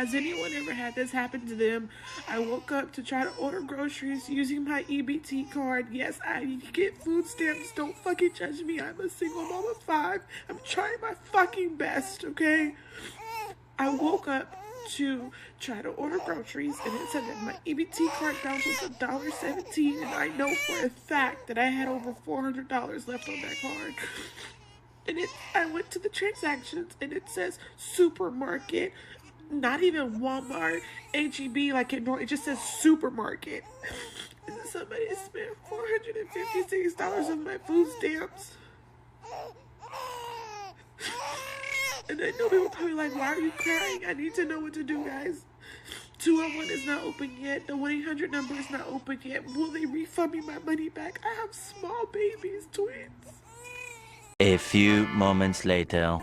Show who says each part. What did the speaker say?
Speaker 1: Has anyone ever had this happen to them? I woke up to try to order groceries using my EBT card. Yes, I get food stamps. Don't fucking judge me. I'm a single mom of 5. I'm trying my fucking best, okay? I woke up to try to order groceries, and it said that my EBT card balance was $1.17, and I know for a fact that I had over $400 left on that card. And I went to the transactions, and it says supermarket, not even Walmart, HEB like it normally. It just says supermarket. And somebody spent $456 on my food stamps. And I know people probably like, why are you crying? I need to know what to do, guys. 201 is not open yet. The 1-800 number is not open yet. Will they refund me my money back? I have small babies, twins.
Speaker 2: A few moments later.